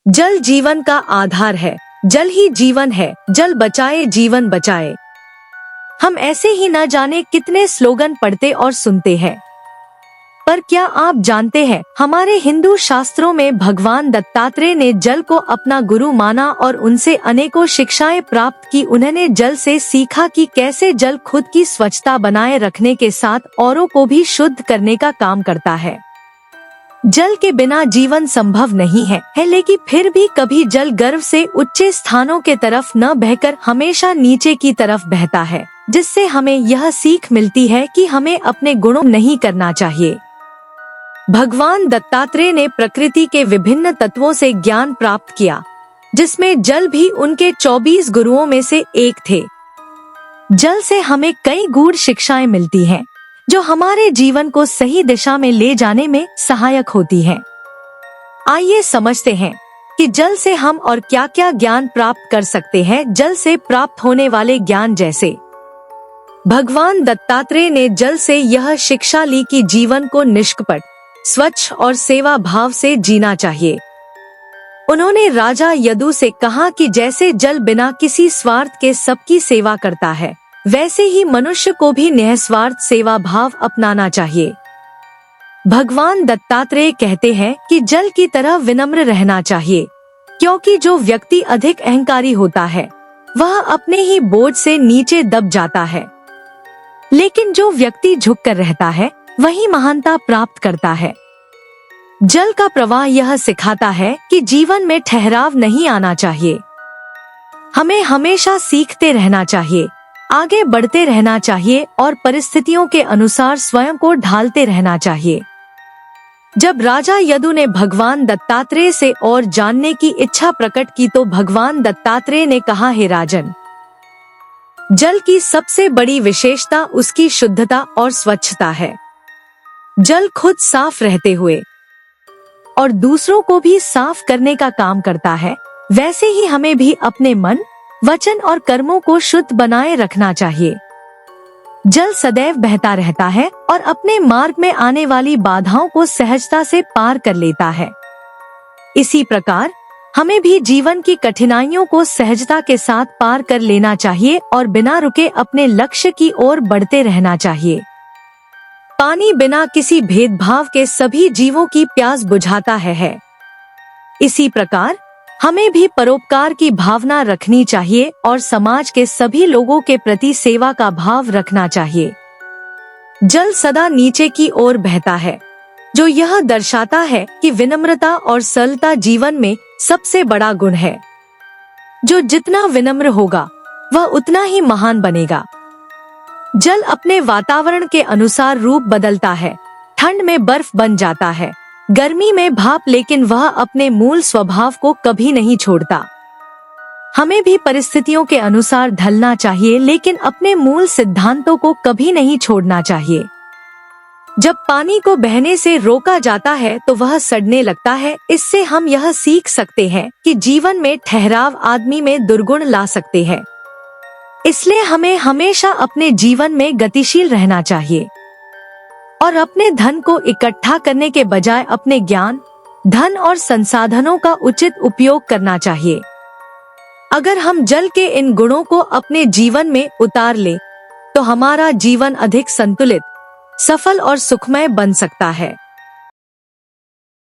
जल जीवन का आधार है, जल ही जीवन है, जल बचाए जीवन बचाए। हम ऐसे ही न जाने कितने स्लोगन पढ़ते और सुनते हैं, पर क्या आप जानते हैं हमारे हिंदू शास्त्रों में भगवान दत्तात्रेय ने जल को अपना गुरु माना और उनसे अनेकों शिक्षाएं प्राप्त की। उन्होंने जल से सीखा कि कैसे जल खुद की स्वच्छता बनाए रखने के साथ औरों को भी शुद्ध करने का काम करता है। जल के बिना जीवन संभव नहीं है, लेकिन फिर भी कभी जल गर्भ से ऊंचे स्थानों के तरफ न बहकर हमेशा नीचे की तरफ बहता है, जिससे हमें यह सीख मिलती है कि हमें अपने गुणों नहीं करना चाहिए। भगवान दत्तात्रेय ने प्रकृति के विभिन्न तत्वों से ज्ञान प्राप्त किया, जिसमें जल भी उनके 24 गुरुओं में से एक थे। जल से हमें कई गूढ़ शिक्षाएं मिलती हैं, जो हमारे जीवन को सही दिशा में ले जाने में सहायक होती हैं। आइए समझते हैं कि जल से हम और क्या क्या ज्ञान प्राप्त कर सकते हैं। जल से प्राप्त होने वाले ज्ञान जैसे भगवान दत्तात्रेय ने जल से यह शिक्षा ली कि जीवन को निष्कपट, स्वच्छ और सेवा भाव से जीना चाहिए। उन्होंने राजा यदु से कहा कि जैसे जल बिना किसी स्वार्थ के सबकी सेवा करता है, वैसे ही मनुष्य को भी निस्वार्थ सेवा भाव अपनाना चाहिए। भगवान दत्तात्रेय कहते हैं कि जल की तरह विनम्र रहना चाहिए, क्योंकि जो व्यक्ति अधिक अहंकारी होता है वह अपने ही बोझ से नीचे दब जाता है, लेकिन जो व्यक्ति झुककर रहता है वही महानता प्राप्त करता है। जल का प्रवाह यह सिखाता है कि जीवन में ठहराव नहीं आना चाहिए। हमें हमेशा सीखते रहना चाहिए, आगे बढ़ते रहना चाहिए और परिस्थितियों के अनुसार स्वयं को ढालते रहना चाहिए। जब राजा यदु ने भगवान दत्तात्रेय से और जानने की इच्छा प्रकट की तो भगवान दत्तात्रेय ने कहा, हे राजन, जल की सबसे बड़ी विशेषता उसकी शुद्धता और स्वच्छता है। जल खुद साफ रहते हुए और दूसरों को भी साफ करने का काम करता है, वैसे ही हमें भी अपने मन, वचन और कर्मों को शुद्ध बनाए रखना चाहिए। जल सदैव बहता रहता है और अपने मार्ग में आने वाली बाधाओं को सहजता से पार कर लेता है। इसी प्रकार हमें भी जीवन की कठिनाइयों को सहजता के साथ पार कर लेना चाहिए और बिना रुके अपने लक्ष्य की ओर बढ़ते रहना चाहिए। पानी बिना किसी भेदभाव के सभी जीवों की प्यास बुझाता है। इसी प्रकार हमें भी परोपकार की भावना रखनी चाहिए और समाज के सभी लोगों के प्रति सेवा का भाव रखना चाहिए। जल सदा नीचे की ओर बहता है, जो यह दर्शाता है कि विनम्रता और सरलता जीवन में सबसे बड़ा गुण है। जो जितना विनम्र होगा वह उतना ही महान बनेगा। जल अपने वातावरण के अनुसार रूप बदलता है, ठंड में बर्फ बन जाता है, गर्मी में भाप, लेकिन वह अपने मूल स्वभाव को कभी नहीं छोड़ता। हमें भी परिस्थितियों के अनुसार ढलना चाहिए, लेकिन अपने मूल सिद्धांतों को कभी नहीं छोड़ना चाहिए। जब पानी को बहने से रोका जाता है तो वह सड़ने लगता है। इससे हम यह सीख सकते हैं कि जीवन में ठहराव आदमी में दुर्गुण ला सकते हैं। इसलिए हमें हमेशा अपने जीवन में गतिशील रहना चाहिए और अपने धन को इकट्ठा करने के बजाय अपने ज्ञान, धन और संसाधनों का उचित उपयोग करना चाहिए। अगर हम जल के इन गुणों को अपने जीवन में उतार ले तो हमारा जीवन अधिक संतुलित, सफल और सुखमय बन सकता है।